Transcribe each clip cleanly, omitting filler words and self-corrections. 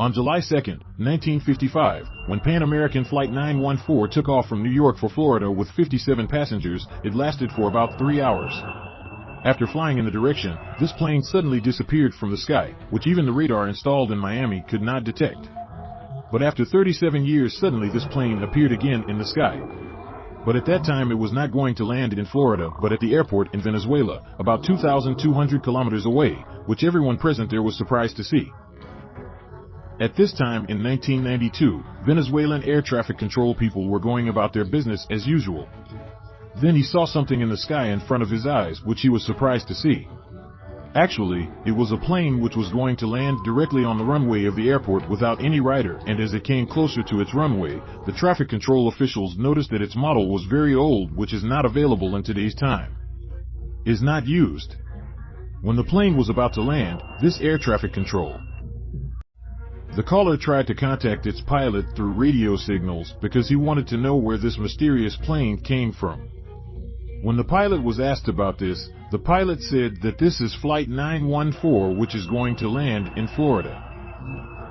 On July 2, 1955, when Pan American Flight 914 took off from New York for Florida with 57 passengers, it lasted for about 3 hours. After flying in the direction, this plane suddenly disappeared from the sky, which even the radar installed in Miami could not detect. But after 37 years, suddenly this plane appeared again in the sky. But at that time it was not going to land in Florida, but at the airport in Venezuela, about 2,200 kilometers away, which everyone present there was surprised to see. At this time in 1992, Venezuelan air traffic control people were going about their business as usual. Then he saw something in the sky in front of his eyes, which he was surprised to see. Actually, it was a plane which was going to land directly on the runway of the airport without any rider, and as it came closer to its runway, the traffic control officials noticed that its model was very old, which is not available in today's time. Is not used. When the plane was about to land, this air traffic control. The caller tried to contact its pilot through radio signals because he wanted to know where this mysterious plane came from. When the pilot was asked about this, the pilot said that this is Flight 914, which is going to land in Florida.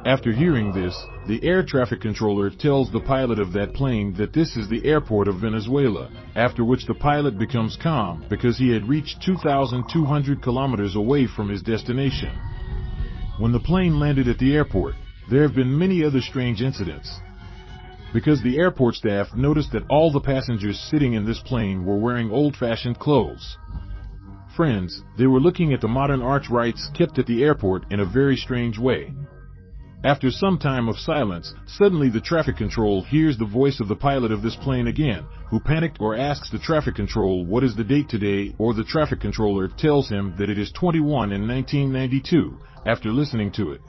After hearing this, the air traffic controller tells the pilot of that plane that this is the airport of Venezuela, after which the pilot becomes calm because he had reached 2,200 kilometers away from his destination. When the plane landed at the airport, there have been many other strange incidents. Because the airport staff noticed that all the passengers sitting in this plane were wearing old-fashioned clothes. Friends, they were looking at the modern arch-rights kept at the airport in a very strange way. After some time of silence, suddenly the traffic control hears the voice of the pilot of this plane again, who panicked or asks the traffic control what is the date today, or the traffic controller tells him that it is 21 in 1992, after listening to it.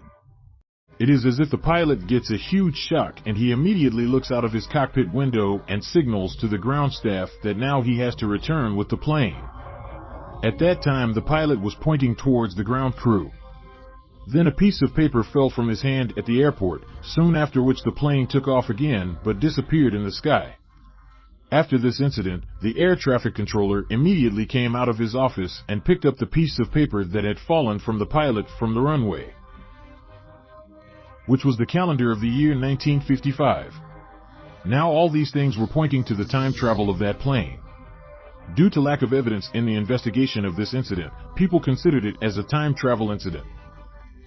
It is as if the pilot gets a huge shock and he immediately looks out of his cockpit window and signals to the ground staff that now he has to return with the plane. At that time the pilot was pointing towards the ground crew. Then a piece of paper fell from his hand at the airport, soon after which the plane took off again but disappeared in the sky. After this incident, the air traffic controller immediately came out of his office and picked up the piece of paper that had fallen from the pilot from the runway, which was the calendar of the year 1955. Now all these things were pointing to the time travel of that plane. Due to lack of evidence in the investigation of this incident, people considered it as a time travel incident.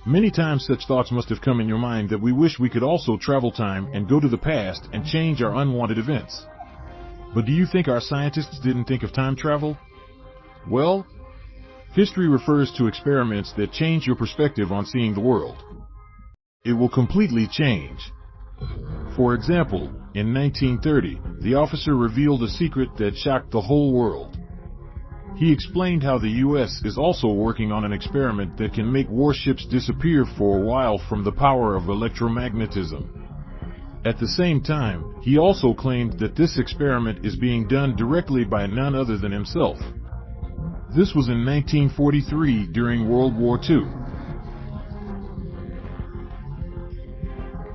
Many times such thoughts must have come in your mind that we wish we could also travel time and go to the past and change our unwanted events. But do you think our scientists didn't think of time travel? Well, history refers to experiments that change your perspective on seeing the world. It will completely change. For example, in 1930, the officer revealed a secret that shocked the whole world. He explained how the U.S. is also working on an experiment that can make warships disappear for a while from the power of electromagnetism. At the same time, he also claimed that this experiment is being done directly by none other than himself. This was in 1943 during World War II.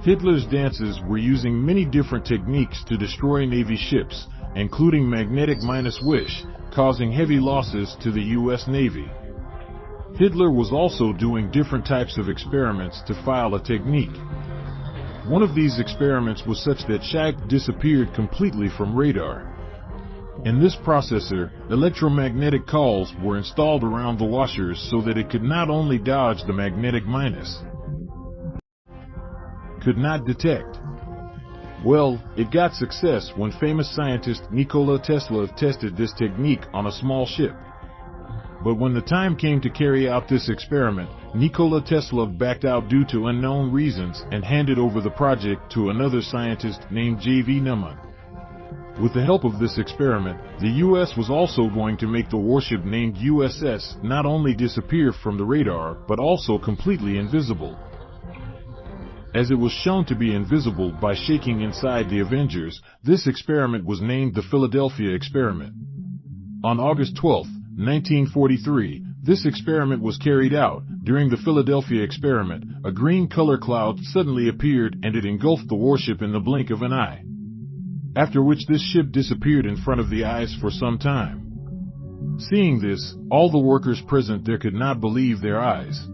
Hitler's dances were using many different techniques to destroy Navy ships, including magnetic wish, causing heavy losses to the U.S. Navy. Hitler was also doing different types of experiments to file a technique. One of these experiments was such that Schacht disappeared completely from radar. In this processor, electromagnetic coils were installed around the washers so that it could not only dodge the magnetic minus, could not detect. Well, it got success when famous scientist Nikola Tesla tested this technique on a small ship. But when the time came to carry out this experiment, Nikola Tesla backed out due to unknown reasons and handed over the project to another scientist named J.V. Neumann. With the help of this experiment, the U.S. was also going to make the warship named USS not only disappear from the radar, but also completely invisible. As it was shown to be invisible by shaking inside the Avengers, this experiment was named the Philadelphia experiment. On August 12, 1943, this experiment was carried out. During the Philadelphia experiment, a green color cloud suddenly appeared and it engulfed the warship in the blink of an eye. After which this ship disappeared in front of the eyes for some time. Seeing this, all the workers present there could not believe their eyes.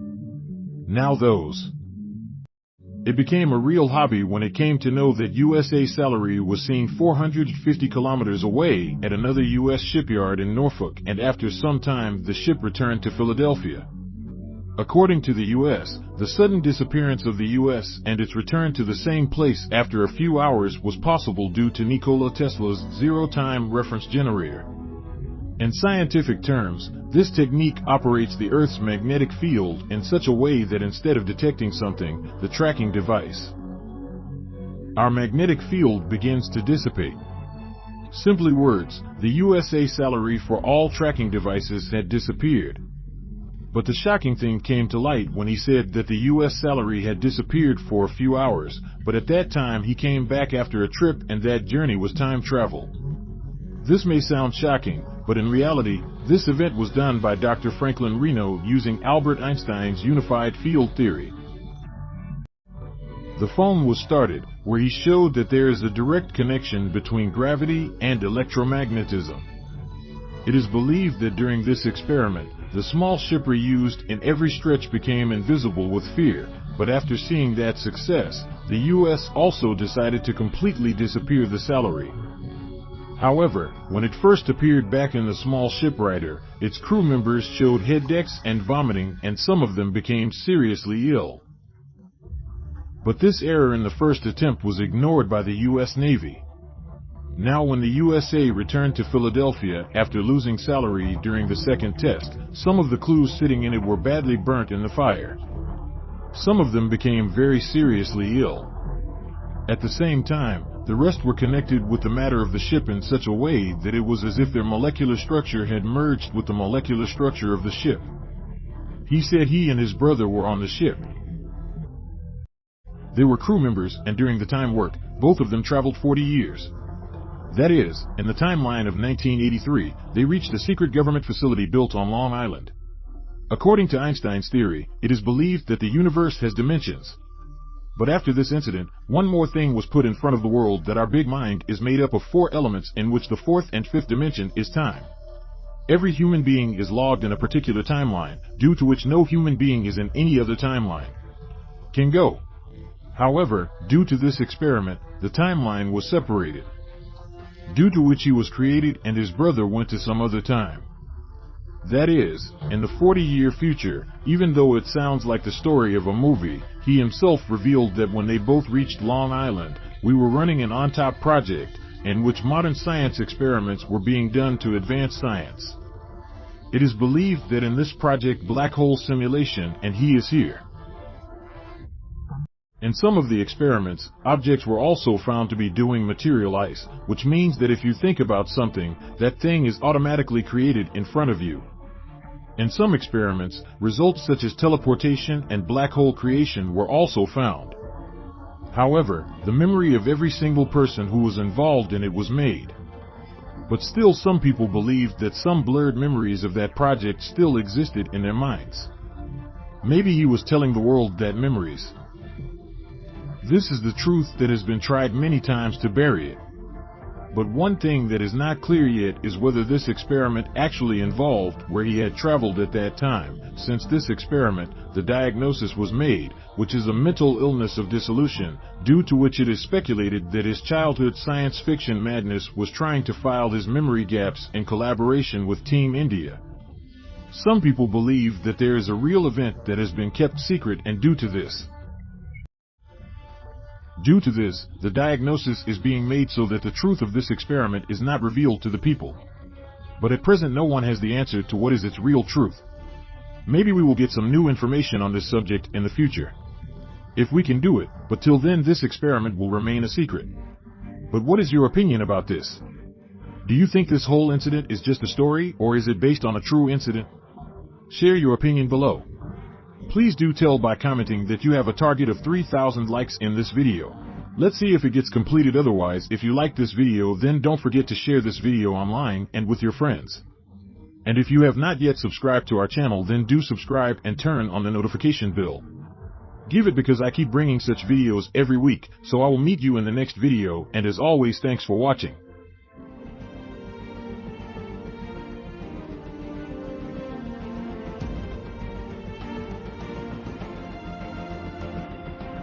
Now those It became a real hobby when it came to know that USA Salary was seen 450 kilometers away at another U.S. shipyard in Norfolk, and after some time the ship returned to Philadelphia. According to the U.S., the sudden disappearance of the U.S. and its return to the same place after a few hours was possible due to Nikola Tesla's zero-time reference generator. In scientific terms, this technique operates the Earth's magnetic field in such a way that instead of detecting something, the tracking device, our magnetic field begins to dissipate. Simply words, the USA Salary for all tracking devices had disappeared. But the shocking thing came to light when he said that the U.S. Salary had disappeared for a few hours, but at that time he came back after a trip and that journey was time travel. This may sound shocking, but in reality, this event was done by Dr. Franklin Reno using Albert Einstein's unified field theory. The phone was started, where he showed that there is a direct connection between gravity and electromagnetism. It is believed that during this experiment, the small shipper used in every stretch became invisible with fear, but after seeing that success, the U.S. also decided to completely disappear the Salary. However, when it first appeared back in the small shipwriter, its crew members showed headaches and vomiting, and some of them became seriously ill. But this error in the first attempt was ignored by the U.S. Navy. Now when the USA returned to Philadelphia after losing Salary during the second test, some of the clues sitting in it were badly burnt in the fire. Some of them became very seriously ill. At the same time, the rest were connected with the matter of the ship in such a way that it was as if their molecular structure had merged with the molecular structure of the ship. He said he and his brother were on the ship. They were crew members, and during the time worked, both of them traveled 40 years. That is, in the timeline of 1983, they reached a secret government facility built on Long Island. According to Einstein's theory, it is believed that the universe has dimensions. But after this incident, one more thing was put in front of the world, that our big mind is made up of 4 elements, in which the 4th and 5th dimension is time. Every human being is logged in a particular timeline, due to which no human being is in any other timeline can go. However, due to this experiment, the timeline was separated, due to which he was created and his brother went to some other time. That is, in the 40-year future, even though it sounds like the story of a movie, he himself revealed that when they both reached Long Island, we were running an on-top project, in which modern science experiments were being done to advance science. It is believed that in this project black hole simulation, and he is here. In some of the experiments, objects were also found to be doing material ice, which means that if you think about something, that thing is automatically created in front of you. In some experiments, results such as teleportation and black hole creation were also found. However, the memory of every single person who was involved in it was made. But still some people believed that some blurred memories of that project still existed in their minds. Maybe he was telling the world that memories. This is the truth that has been tried many times to bury it. But one thing that is not clear yet is whether this experiment actually involved where he had traveled at that time, since this experiment, the diagnosis was made, which is a mental illness of dissolution, due to which it is speculated that his childhood science fiction madness was trying to file his memory gaps in collaboration with Team India. Some people believe that there is a real event that has been kept secret, and due to this, the diagnosis is being made so that the truth of this experiment is not revealed to the people. But at present no one has the answer to what is its real truth. Maybe we will get some new information on this subject in the future, if we can do it, but till then this experiment will remain a secret. But what is your opinion about this? Do you think this whole incident is just a story, or is it based on a true incident? Share your opinion below. Please do tell by commenting that you have a target of 3,000 likes in this video. Let's see if it gets completed. Otherwise, if you like this video, then don't forget to share this video online and with your friends. And if you have not yet subscribed to our channel, then do subscribe and turn on the notification bell. Give it, because I keep bringing such videos every week, so I will meet you in the next video, and as always, thanks for watching.